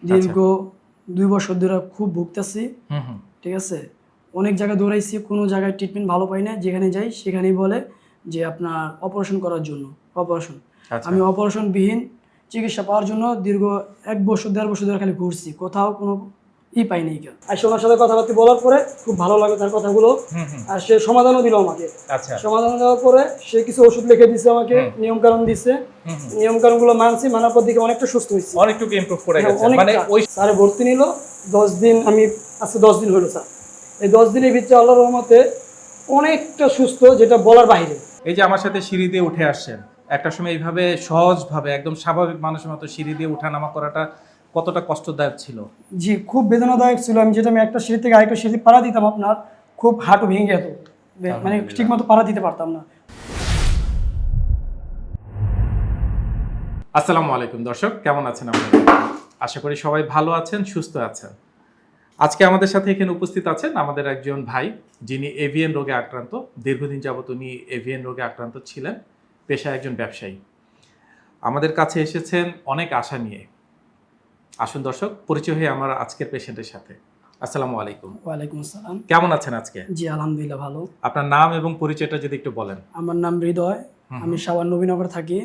দীর্ঘ 2 বছর ধরে খুব ভুগতেছি। ঠিক আছে, অনেক জায়গায় দৌড়াইছি, কোনো জায়গায় ট্রিটমেন্ট ভালো পাই না। যেখানে যাই সেখানেই বলে যে আপনার অপারেশন করার জন্য অপারেশন। আমি অপারেশনবিহীন চিকিৎসা পাওয়ার জন্য দীর্ঘ 1 বছর 1.5 বছর ধরে খালি ঘুরছি, কোথাও কোনো পাইনি। আর ওনার সাথে কথাবার্তা বলার পরে খুব ভালো লাগে তার কথাগুলো। আর সে সমাধানও দিল আমাকে। সমাধান দেওয়ার পরে সে কিছু ওষুধ লিখে দিচ্ছে আমাকে, নিয়ম কানুন দিচ্ছে। নিয়ম কানুন গুলো মানছি, মানার পর দিকে অনেকটা সুস্থ হয়েছে, অনেকটুকু ইমপ্রুভ করে গেছে। মানে ওই স্যারে ভর্তি নিল 10 দিন, আমি আজকে 10 দিন হলো স্যার। এই 10 দিনের ভিতরে আল্লাহর রহমতে অনেকটা সুস্থ, যেটা বলার বাইরে। এই যে আমার সাথে সিঁড়ি দিয়ে উঠে আসছেন, একটা সময় এইভাবে সহজভাবে একদম স্বাভাবিক মানুষের মতো সিঁড়ি দিয়ে ওঠানামা করাটা কতটা কষ্টদায়ক ছিল? জি, খুব বেদনাদায়ক ছিল। আমি একটা সিঁড়ি থেকে আরেকটা সিঁড়ি পাড়া দিতাম, আপনার খুব হাঁটু ভেঙে যেত, মানে ঠিক মতো পাড়া দিতে পারতাম না। আসসালামু আলাইকুম দর্শক, কেমন আছেন আপনারা? আশা করি সবাই ভালো আছেন, সুস্থ আছেন। আজকে আমাদের সাথে এখানে উপস্থিত আছেন আমাদের একজন ভাই, যিনি এভিএন রোগে আক্রান্ত। দীর্ঘদিন যাবত উনি এভিএন রোগে আক্রান্ত ছিলেন, পেশায় একজন ব্যবসায়ী। আমাদের কাছে এসেছেন অনেক আশা নিয়ে। আসুন দর্শক, পরিচয় হয়ে আমার আজকের পেশেন্টের সাথে। আসসালামু আলাইকুম। ওয়ালাইকুম আসসালাম। কেমন আছেন আজকে? জি আলহামদুলিল্লাহ ভালো। আপনার নাম এবং পরিচয়টা যদি একটু বলেন। আমার নাম হৃদয়, আমি সাভার নবীনগর থাকি।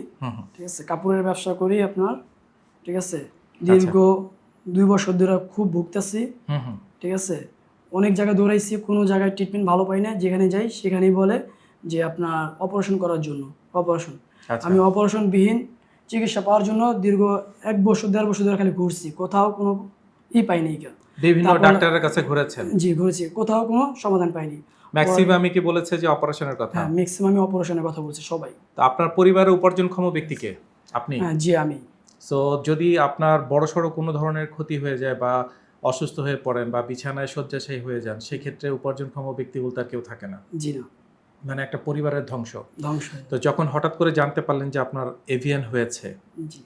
ঠিক আছে, কাপড়ের ব্যবসা করি আপনার। ঠিক আছে, দীর্ঘ 2 বছর ধরে খুব ভুগতেছি। ঠিক আছে, অনেক জায়গায় দৌড়াইছি, কোনো জায়গায় ট্রিটমেন্ট ভালো পাই না। যেখানে যাই সেখানেই বলে যে আপনার অপারেশন করার জন্য অপারেশন। আমি অপারেশনবিহীন চিকিৎসা পাওয়ার জন্য দীর্ঘ 1 বছর 1.5 বছর ধরে খালি ঘুরছি, কোথাও কোনো পাইনি। বিভিন্ন ডাক্তারের কাছে ঘুরেছেন? জি ঘুরেছি, কোথাও কোনো সমাধান পাইনি। ম্যাক্সিমামই কি বলেছে যে অপারেশনের কথা? হ্যাঁ, ম্যাক্সিমামই অপারেশনের কথা বলছে সবাই। তো আপনার পরিবারের উপার্জনক্ষম ব্যক্তিকে আপনি? হ্যাঁ জি আমি। সো যদি আপনার বড়সড় কোনো ধরনের ক্ষতি হয়ে যায় বা অসুস্থ হয়ে পড়েন বা বিছানায় শয্যাশায়ী হয়ে যান, সেক্ষেত্রে উপার্জনক্ষম ব্যক্তি বলতে আর কেউ থাকে না। জি না, মানে একটা পরিবারের ধ্বংস। ধ্বংস। তো যখন হঠাৎ করে জানতে পারলেন যে আপনার এভিএন হয়েছে,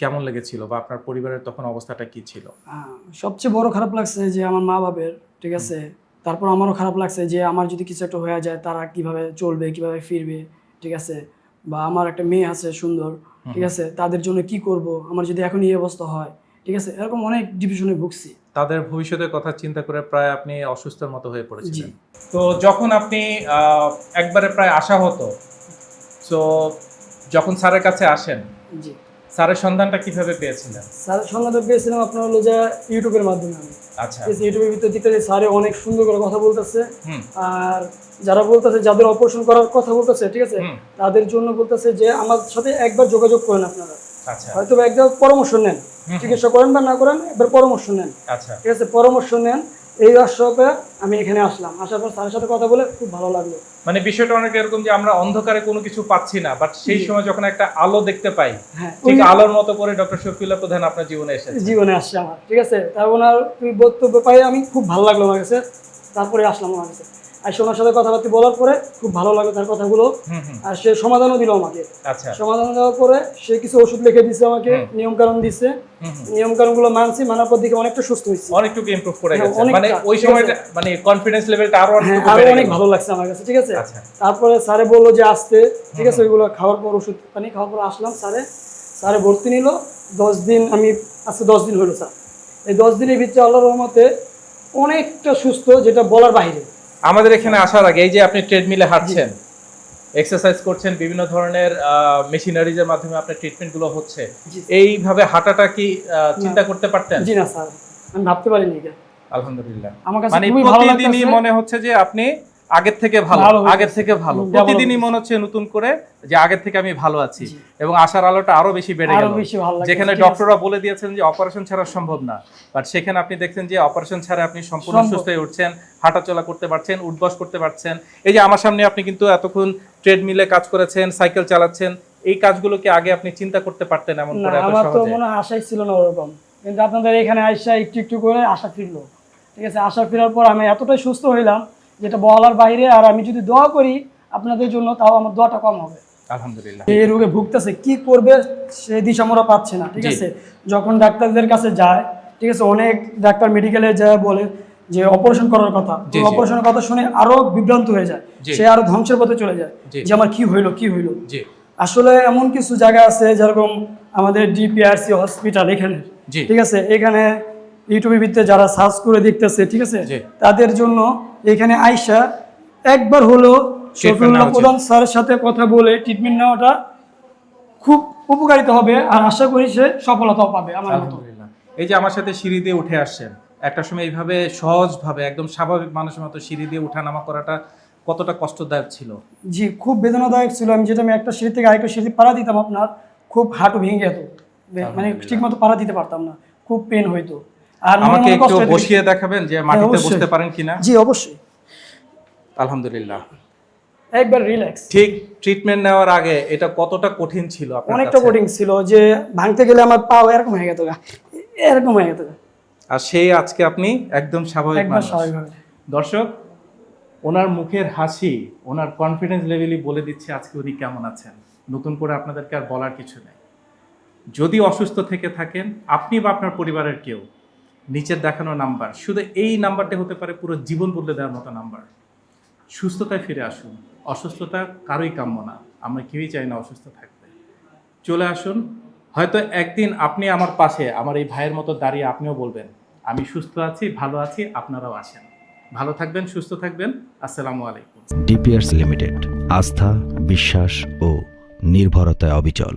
কেমন লেগেছিল বা আপনার পরিবারের তখন অবস্থাটা কি ছিল? সবচেয়ে বড় খারাপ লাগছে যে আমার মা বাবার, ঠিক আছে। তারপর আমারও খারাপ লাগছে যে আমার যদি কিছু একটা হয়ে যায় তারা কিভাবে চলবে, কিভাবে ফিরবে, ঠিক আছে। বা আমার একটা মেয়ে আছে সুন্দর, ঠিক আছে, তাদের জন্য কি করব আমার যদি এখন এই অবস্থা হয়, ঠিক আছে। এরকম অনেক ডিপ্রেশনে ভুগছি। তাদের ভবিষ্যতের কথা চিন্তা করে প্রায় আপনি অসুস্থের মতো হয়ে পড়েছিলেন। তো যখন আপনি একবারে প্রায় আশাহত, তো যখন স্যারের কাছে আসেন, জি, স্যারের সন্ধানটা কিভাবে পেয়েছিলেন? স্যারের সন্ধানটা পেয়েছিলাম আপনার হলো যে ইউটিউবের মাধ্যমে। আমি আচ্ছা, ইউটিউবের ভিতরে দিতে স্যারে অনেক সুন্দর করে কথা বলতেছে। আর যারা বলতেছে, যাদের অপারেশন করার কথা বলতেছে, ঠিক আছে, তাদের জন্য বলতেছে যে আমার সাথে একবার যোগাযোগ করেন আপনারা। আচ্ছা, হয়তো একবার পরামর্শ নেন, চিকিৎসা করেন বা না করেন, একবার পরামর্শ নেন। আচ্ছা, ঠিক আছে, পরামর্শ নেন। এই আশ্বাসে আমি এখানে আসলাম। আসার পর স্যারের সাথে কথা বলে খুব ভালো লাগলো। মানে বিষয়টা অনেক এরকম যে আমরা অন্ধকারে কোনো কিছু পাচ্ছি না, বাট সেই সময় যখন একটা আলো দেখতে পাই, ঠিক আলোর মতো করে ডক্টর শফিউল্লাহ প্রধান আপনার জীবনে এসেছে। জীবনে আসছে আমার, ঠিক আছে। তার ওনার বক্তব্য পাই আমি খুব ভালো লাগলো আমার কাছে। তারপরে আসলাম আমার কাছে। আর ওনার সাথে কথাবার্তা বলার পরে খুব ভালো লাগলো তার কথাগুলো। আর সে সমাধানও দিল আমাকে। আচ্ছা, সমাধান দেওয়ার পরে সে কিছু ওষুধ লিখে দিচ্ছে আমাকে, নিয়ম কানুন দিচ্ছে। নিয়ম কানুন গুলো মানছি, মানার পর দিকে অনেকটা সুস্থ হয়েছে, অনেকটুকু ইমপ্রুভ করে গেছে। মানে ওই সময়টা মানে কনফিডেন্স লেভেলটা আরো অনেক ভালো লাগছে আমার কাছে, ঠিক আছে। তারপরে স্যারে বললো যে আসতে, ঠিক আছে, ওইগুলো খাওয়ার পর ওষুধ পানি খাওয়ার পর আসলাম। স্যারে ভর্তি নিল 10 দিন, আমি আজকে 10 দিন হলো স্যার। এই 10 দিনের ভিতরে আল্লাহর রহমতে অনেকটা সুস্থ, যেটা বলার বাইরে। আমাদের এখানে আসার আগে এই যে আপনি ট্রেডমিলে হাঁটছেন, এক্সারসাইজ করছেন, বিভিন্ন ধরনের মেশিনারিজের মাধ্যমে আপনার ট্রিটমেন্টগুলো হচ্ছে, এইভাবে হাঁটাটা কি চিন্তা করতে পারতেন? জি না স্যার, আমি ভাবতে পারিনি এটা। আলহামদুলিল্লাহ, আমার কাছে মানে প্রতিদিনই মনে হচ্ছে যে আপনি আগের থেকে ভালো, প্রতিদিনই মনে হচ্ছে নতুন করে যে আগের থেকে আমি ভালো আছি, এবং আশার আলোটা আরো বেশি বেড়ে গেল। যেখানে ডক্টররা বলে দিয়েছেন যে অপারেশন ছাড়া সম্ভব না, বাট সেখানে আপনি দেখছেন যে অপারেশন ছাড়া আপনি সম্পূর্ণ সুস্থ হয়ে উঠছেন, হাঁটাচলা করতে পারছেন, উঠবস করতে পারছেন। এই যে আমার সামনে আপনি কিন্তু এতক্ষণ ট্রেডমিলে কাজ করেছেন, সাইকেল চালাচ্ছেন, এই কাজগুলো কি আগে আপনি চিন্তা করতে পারতেন এমন করে? আমার তো মনে হয় আশাই ছিল না ওরকম, কিন্তু আপনাদের এখানে আইসা একটু একটু করে আশা ফিরলো, ঠিক আছে। আশা ফেরার পর আমি এতটাই সুস্থ হইলাম যেটা বলার বাইরে। আর আমি যদি দোয়া করি আপনাদের জন্য, তাও আমার দোয়াটা কম হবে। আলহামদুলিল্লাহ। এই রোগে ভুগতেছে, কি করবে সে দিশা মোরা পাচ্ছে না, ঠিক আছে। যখন ডাক্তারদের কাছে যায়, ঠিক আছে, অনেক ডাক্তার মেডিকেলে যায় বলে যে অপারেশন করার কথা, অপারেশনের কথা শুনে আরো বিভ্রান্ত হয়ে যায়, সে আরো ধ্বংসের পথে চলে যায় যে আমার কি হইলো। আসলে এমন কিছু জায়গা আছে যেরকম আমাদের ডিপিআরসি হসপিটাল এখানে, ঠিক আছে, এখানে ইউটিউবের ভিতরে যারা সার্চ করে দেখতেছে, ঠিক আছে, জি। তাদের জন্য এখানে আইসা একবার হলো শফিউল্লাহ নেওয়া প্রধান স্যারের সাথে কথা বলে ট্রিটমেন্ট নেওয়াটা খুব উপকারিত হবে, আর আশা করি সে সফলতাও পাবে আমার মতো। আলহামদুলিল্লাহ। এই যে আমার সাথে সিঁড়ি দিয়ে উঠে আসছেন, একটা সময় এইভাবে সহজভাবে একদম স্বাভাবিক মানুষের মতো সিঁড়ি দিয়ে ওঠানামা করাটা কতটা কষ্টদায়ক ছিল? জি, খুব বেদনাদায়ক ছিল। আমি একটা সিঁড়ি থেকে আরেকটা সিঁড়ি পাড়া দিতাম, আপনার খুব হাঁটু ভেঙে যেত, মানে ঠিক মতো পাড়া দিতে পারতাম না, খুব পেন হইতো। আর মনে আমাকে মনে একটু কষ্ট হইতো। বসিয়ে দেখাবেন যে মাটিতে অবশ্যই। বসতে পারেন কিনা? জি অবশ্যই, আলহামদুলিল্লাহ। একবার রিল্যাক্স। ঠিক ট্রিটমেন্ট নেওয়ার আগে এটা কতটা কঠিন ছিল আপনার অনেকটা কাছে? কঠিন ছিল, যে ভাঙতে গেলে আমার পাও এরকম হয়ে যেত, এরকম হয়ে যেত। আর সেই আজকে আপনি একদম স্বাভাবিক একবার মানুষ। স্বাভাবিকভাবে। দর্শক, ওনার মুখের হাসি, ওনার কনফিডেন্স লেভেলই বলে দিচ্ছে আজকে উনি কেমন আছেন। নতুন করে আপনাদেরকে আর বলার কিছু নেই। যদি অসুস্থ থেকে থাকেন, আপনি বা আপনার পরিবারের কেউ, নিচের দেখানো নাম্বার, শুধু এই নাম্বারটা হতে পারে পুরো জীবন বদলে দেওয়ার মতো নাম্বার। সুস্থতায় ফিরে আসুন। অসুস্থতা কারোই কাম্য না, আমরা কেউই চাই না অসুস্থ থাকতে। চলে আসুন। হয়তো একদিন আপনি আমার পাশে, আমার এই ভাইয়ের মতো দাঁড়িয়ে আপনিও বলবেন আমি সুস্থ আছি, ভালো আছি, আপনারাও আসেন। ভালো থাকবেন, সুস্থ থাকবেন। আসসালামু আলাইকুম। ডিপিআরস লিমিটেড, আস্থা, বিশ্বাস ও নির্ভরতায় অবিচল।